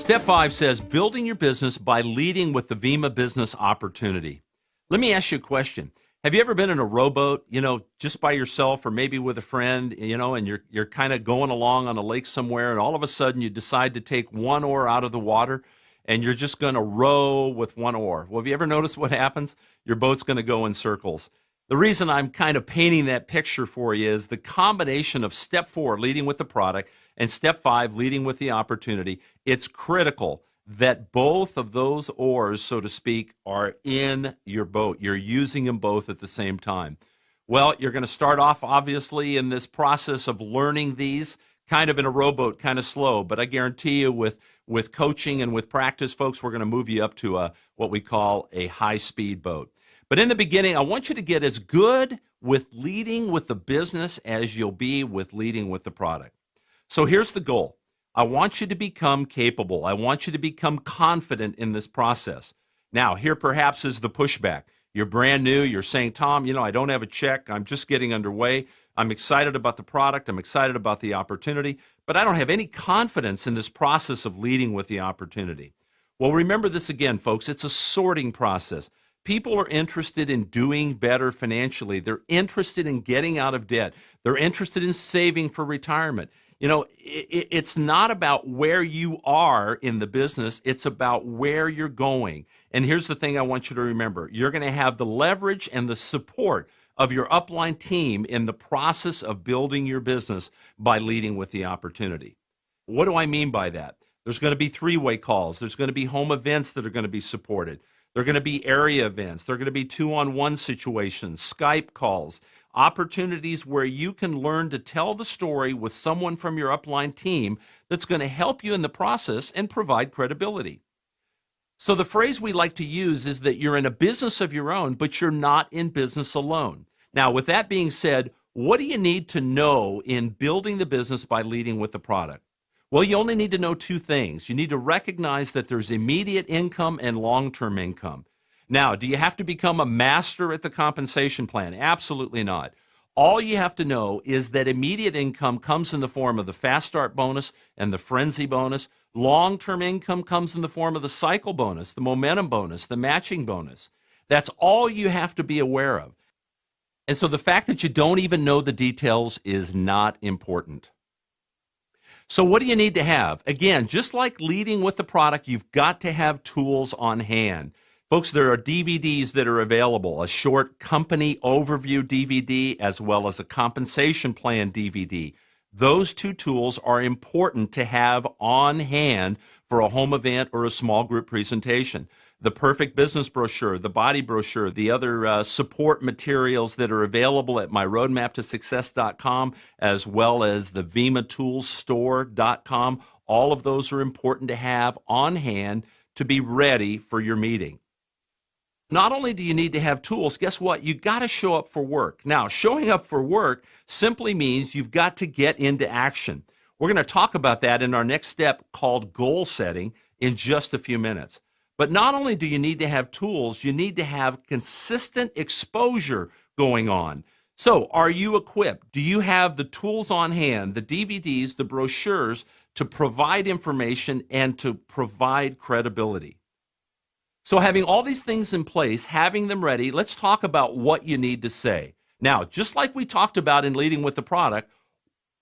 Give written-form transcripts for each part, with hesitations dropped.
Step 5 says, building your business by leading with the Vima business opportunity. Let me ask you a question. Have you ever been in a rowboat, just by yourself or maybe with a friend, and you're kind of going along on a lake somewhere, and all of a sudden you decide to take one oar out of the water and you're just going to row with one oar? Well, have you ever noticed what happens? Your boat's going to go in circles. The reason I'm kind of painting that picture for you is the combination of step 4, leading with the product, and step 5, leading with the opportunity. It's critical that both of those oars, so to speak, are in your boat. You're using them both at the same time. Well, you're going to start off, obviously, in this process of learning these kind of in a rowboat, kind of slow. But I guarantee you with coaching and with practice, folks, we're going to move you up to what we call a high-speed boat. But in the beginning, I want you to get as good with leading with the business as you'll be with leading with the product. So here's the goal. I want you to become capable. I want you to become confident in this process. Now, here perhaps is the pushback. You're brand new. You're saying, Tom, I don't have a check. I'm just getting underway. I'm excited about the product. I'm excited about the opportunity, but I don't have any confidence in this process of leading with the opportunity. Well, remember this again, folks. It's a sorting process. People are interested in doing better financially. They're interested in getting out of debt. They're interested in saving for retirement. It's not about where you are in the business. It's about where you're going. And here's the thing I want you to remember. You're going to have the leverage and the support of your upline team in the process of building your business by leading with the opportunity. What do I mean by that? There's going to be three-way calls. There's going to be home events that are going to be supported. There are going to be area events. There are going to be two-on-one situations, Skype calls, opportunities where you can learn to tell the story with someone from your upline team that's going to help you in the process and provide credibility. So the phrase we like to use is that you're in a business of your own, but you're not in business alone. Now, with that being said, what do you need to know in building the business by leading with the product? Well, you only need to know two things. You need to recognize that there's immediate income and long-term income. Now, do you have to become a master at the compensation plan? Absolutely not. All you have to know is that immediate income comes in the form of the fast start bonus and the frenzy bonus. Long-term income comes in the form of the cycle bonus, the momentum bonus, the matching bonus. That's all you have to be aware of. And so the fact that you don't even know the details is not important. So what do you need to have? Again, just like leading with the product, you've got to have tools on hand. Folks, there are DVDs that are available, a short company overview DVD as well as a compensation plan DVD. Those two tools are important to have on hand for a home event or a small group presentation. The perfect business brochure, the body brochure, the other support materials that are available at myroadmaptosuccess.com, as well as the vimatoolsstore.com. All of those are important to have on hand to be ready for your meeting. Not only do you need to have tools, guess what? You got to show up for work. Now, showing up for work simply means you've got to get into action. We're going to talk about that in our next step called goal setting in just a few minutes. But not only do you need to have tools, you need to have consistent exposure going on. So are you equipped? Do you have the tools on hand, the DVDs, the brochures to provide information and to provide credibility? So having all these things in place, having them ready, let's talk about what you need to say. Now, just like we talked about in leading with the product,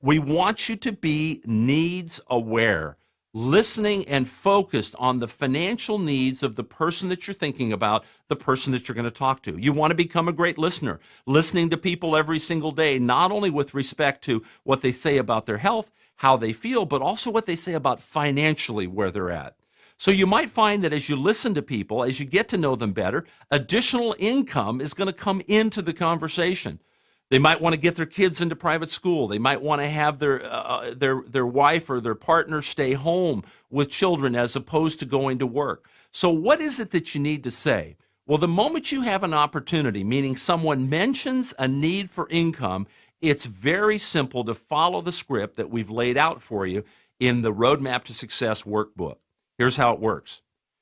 we want you to be needs aware, listening and focused on the financial needs of the person that you're thinking about, the person that you're going to talk to. You want to become a great listener, listening to people every single day, not only with respect to what they say about their health, how they feel, but also what they say about financially where they're at. So you might find that as you listen to people, as you get to know them better, additional income is going to come into the conversation. They might want to get their kids into private school. They might want to have their wife or their partner stay home with children as opposed to going to work. So what is it that you need to say? Well, the moment you have an opportunity, meaning someone mentions a need for income, it's very simple to follow the script that we've laid out for you in the Roadmap to Success workbook. Here's how it works.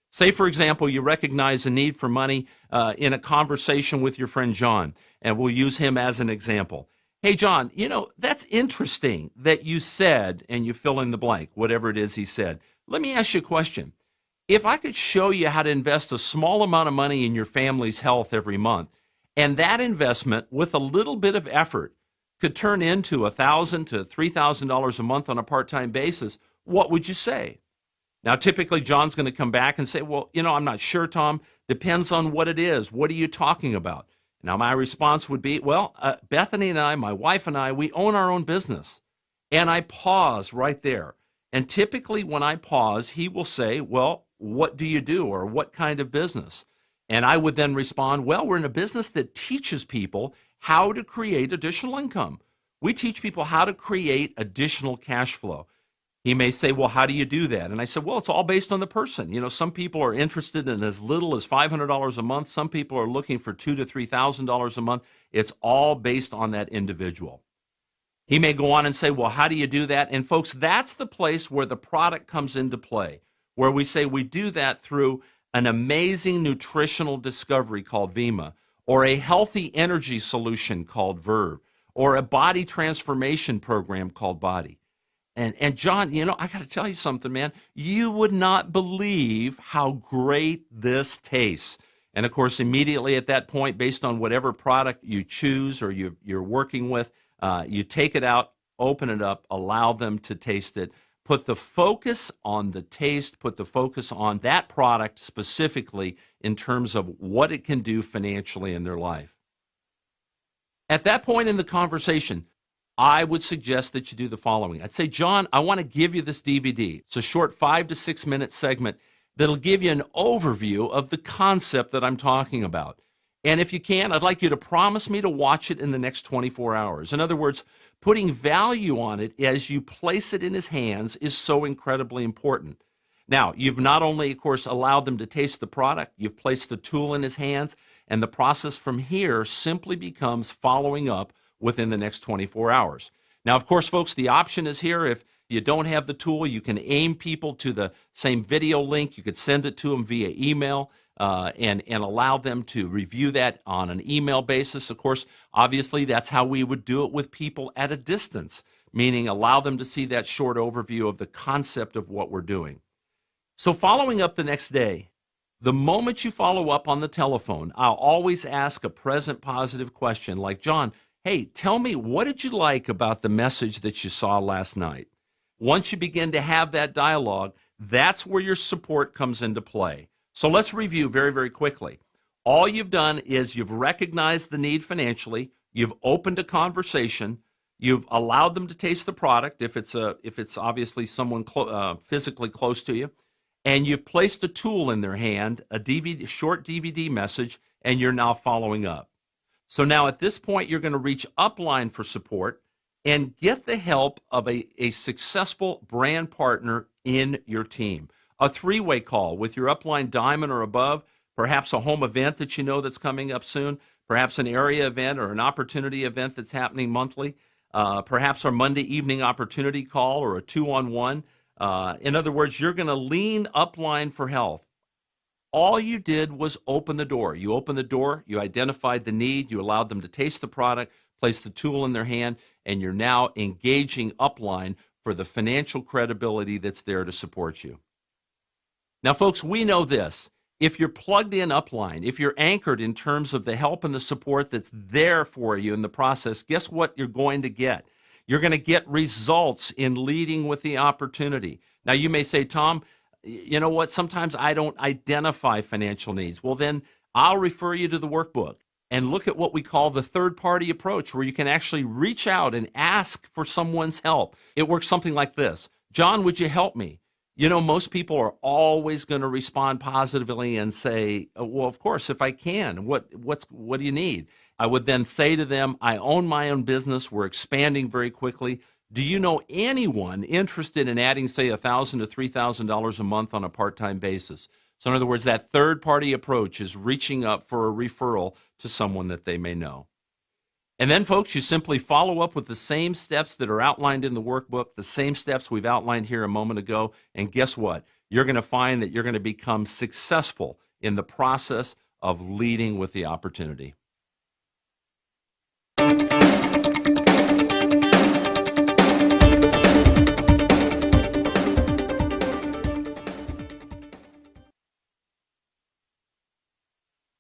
Say, for example, you recognize a need for money in a conversation with your friend John, and we'll use him as an example. Hey, John, that's interesting that you said, and you fill in the blank, whatever it is he said. Let me ask you a question. If I could show you how to invest a small amount of money in your family's health every month, and that investment with a little bit of effort could turn into $1,000 to $3,000 a month on a part-time basis, what would you say? Now, typically, John's going to come back and say, well, I'm not sure, Tom. Depends on what it is. What are you talking about? Now, my response would be, well, Bethany and I, my wife and I, we own our own business. And I pause right there. And typically when I pause, he will say, well, what do you do, or what kind of business? And I would then respond, well, we're in a business that teaches people how to create additional income. We teach people how to create additional cash flow. He may say, well, how do you do that? And I said, well, it's all based on the person. Some people are interested in as little as $500 a month. Some people are looking for $2,000 to $3,000 a month. It's all based on that individual. He may go on and say, well, how do you do that? And folks, that's the place where the product comes into play, where we say we do that through an amazing nutritional discovery called Vima, or a healthy energy solution called Verve, or a body transformation program called Body. And John, I got to tell you something, man. You would not believe how great this tastes. And of course, immediately at that point, based on whatever product you choose or you're working with, you take it out, open it up, allow them to taste it. Put the focus on the taste, put the focus on that product specifically in terms of what it can do financially in their life. At that point in the conversation, I would suggest that you do the following. I'd say, John, I want to give you this DVD. It's a short 5 to 6 minute segment that'll give you an overview of the concept that I'm talking about. And if you can, I'd like you to promise me to watch it in the next 24 hours. In other words, putting value on it as you place it in his hands is so incredibly important. Now, you've not only, of course, allowed them to taste the product, you've placed the tool in his hands, and the process from here simply becomes following up within the next 24 hours. Now, of course, folks, the option is here. If you don't have the tool, you can aim people to the same video link. You could send it to them via email and allow them to review that on an email basis. Of course, obviously, that's how we would do it with people at a distance, meaning allow them to see that short overview of the concept of what we're doing. So following up the next day, the moment you follow up on the telephone, I'll always ask a present positive question like, John, hey, tell me, what did you like about the message that you saw last night? Once you begin to have that dialogue, that's where your support comes into play. So let's review very, very quickly. All you've done is you've recognized the need financially, you've opened a conversation, you've allowed them to taste the product if it's obviously someone physically close to you, and you've placed a tool in their hand, a short DVD message, and you're now following up. So now at this point, you're going to reach upline for support and get the help of a successful brand partner in your team. A three-way call with your upline diamond or above, perhaps a home event that you know that's coming up soon, perhaps an area event or an opportunity event that's happening monthly, perhaps our Monday evening opportunity call or a 2-on-1. In other words, you're going to lean upline for help. All you did was open the door. You opened the door, you identified the need, you allowed them to taste the product, place the tool in their hand, and you're now engaging upline for the financial credibility that's there to support you. Now, folks, we know this. If you're plugged in upline, if you're anchored in terms of the help and the support that's there for you in the process, guess what you're going to get? You're going to get results in leading with the opportunity. Now, you may say, Tom, you know what, sometimes I don't identify financial needs. Well, then I'll refer you to the workbook and look at what we call the third-party approach, where you can actually reach out and ask for someone's help. It works something like this. John, would you help me? Most people are always going to respond positively and say, well, of course, if I can. What do you need? I would then say to them, I own my own business. We're expanding very quickly. Do you know anyone interested in adding, say, $1,000 to $3,000 a month on a part-time basis? So in other words, that third-party approach is reaching up for a referral to someone that they may know. And then, folks, you simply follow up with the same steps that are outlined in the workbook, the same steps we've outlined here a moment ago, and guess what? You're going to find that you're going to become successful in the process of leading with the opportunity.